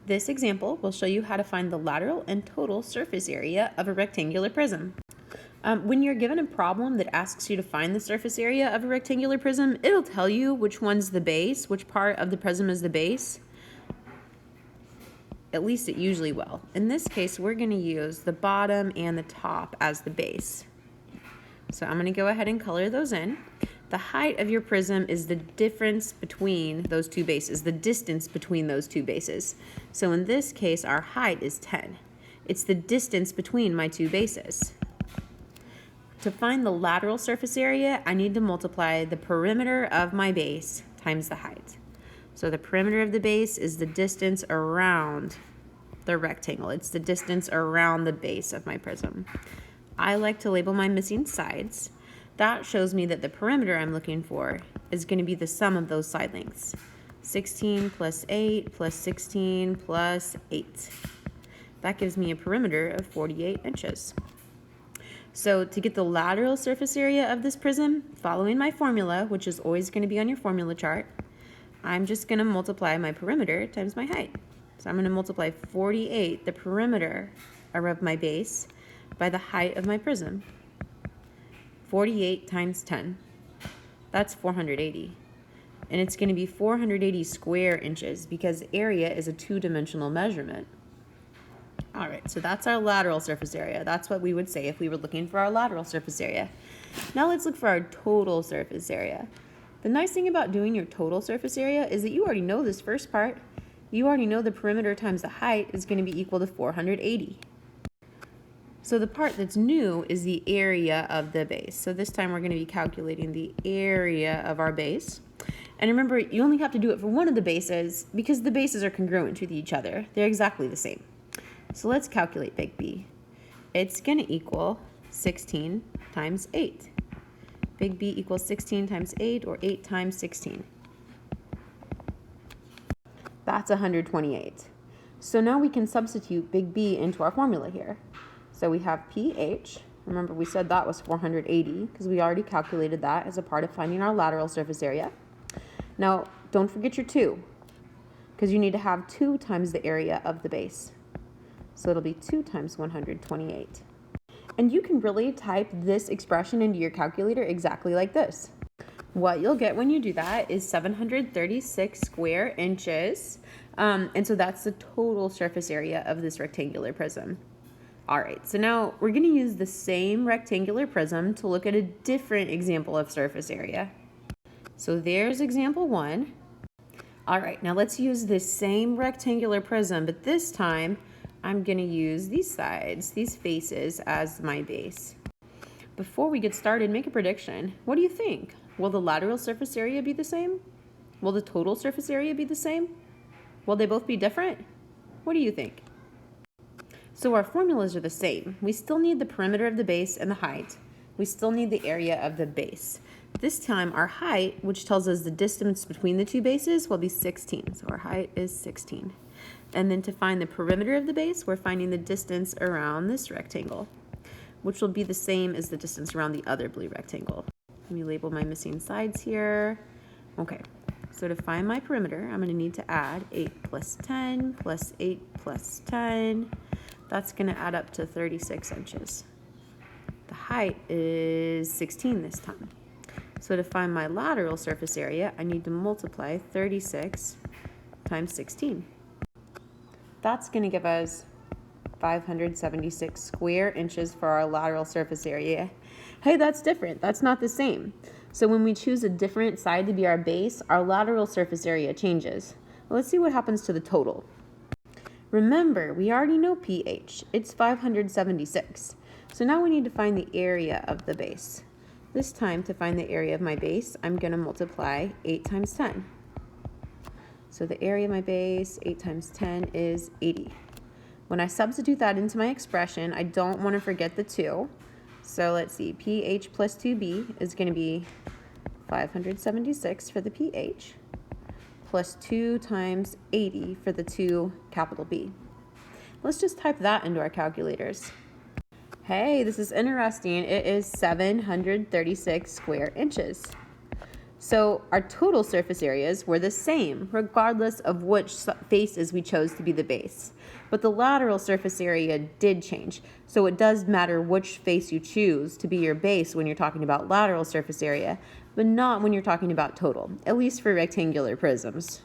This example will show you how to find the lateral and total surface area of a rectangular prism. When you're given a problem that asks you to find the surface area of a rectangular prism, it'll tell you which one's the base, which part of the prism is the base. At least it usually will. In this case, we're going to use the bottom and the top as the base. So I'm going to go ahead and color those in. The height of your prism is the difference between those two bases, the distance between those two bases. So in this case, our height is 10. It's the distance between my two bases. To find the lateral surface area, I need to multiply the perimeter of my base times the height. So the perimeter of the base is the distance around the rectangle. It's the distance around the base of my prism. I like to label my missing sides. That shows me that the perimeter I'm looking for is going to be the sum of those side lengths. 16 plus 8 plus 16 plus 8. That gives me a perimeter of 48 inches. So to get the lateral surface area of this prism, following my formula, which is always going to be on your formula chart, I'm just going to multiply my perimeter times my height. So I'm going to multiply 48, the perimeter of my base, by the height of my prism. 48 times 10, that's 480. And it's going to be 480 square inches because area is a two-dimensional measurement. All right, so that's our lateral surface area. That's what we would say if we were looking for our lateral surface area. Now let's look for our total surface area. The nice thing about doing your total surface area is that you already know this first part. You already know the perimeter times the height is going to be equal to 480. So the part that's new is the area of the base. So this time we're going to be calculating the area of our base. And remember, you only have to do it for one of the bases because the bases are congruent with each other. They're exactly the same. So let's calculate big B. It's going to equal 16 times 8. Big B equals 16 times 8, or 8 times 16. That's 128. So now we can substitute big B into our formula here. So we have pH. Remember, we said that was 480 because we already calculated that as a part of finding our lateral surface area. Now, don't forget your 2 because you need to have 2 times the area of the base. So it'll be 2 times 128. And you can really type this expression into your calculator exactly like this. What you'll get when you do that is 736 square inches. And so that's the total surface area of this rectangular prism. All right, so now we're going to use the same rectangular prism to look at a different example of surface area. So there's example 1. All right, now let's use this same rectangular prism, but this time I'm going to use these sides, these faces, as my base. Before we get started, make a prediction. What do you think? Will the lateral surface area be the same? Will the total surface area be the same? Will they both be different? What do you think? So our formulas are the same. We still need the perimeter of the base and the height. We still need the area of the base. This time our height, which tells us the distance between the two bases, will be 16. So our height is 16. And then to find the perimeter of the base, we're finding the distance around this rectangle, which will be the same as the distance around the other blue rectangle. Let me label my missing sides here. Okay, so to find my perimeter, I'm going to need to add 8 plus 10 plus 8 plus 10. That's going to add up to 36 inches. The height is 16 this time. So to find my lateral surface area, I need to multiply 36 times 16. That's going to give us 576 square inches for our lateral surface area. Hey, that's different. That's not the same. So when we choose a different side to be our base, our lateral surface area changes. Well, let's see what happens to the total. Remember, we already know pH. It's 576. So now we need to find the area of the base. This time, to find the area of my base, I'm going to multiply 8 times 10. So the area of my base, 8 times 10, is 80. When I substitute that into my expression, I don't want to forget the 2. So let's see, pH plus 2b is going to be 576 for the pH, plus 2 times 80 for the 2 capital B. Let's just type that into our calculators. Hey, this is interesting. It is 736 square inches. So our total surface areas were the same, regardless of which faces we chose to be the base. But the lateral surface area did change. So it does matter which face you choose to be your base when you're talking about lateral surface area, but not when you're talking about total, at least for rectangular prisms.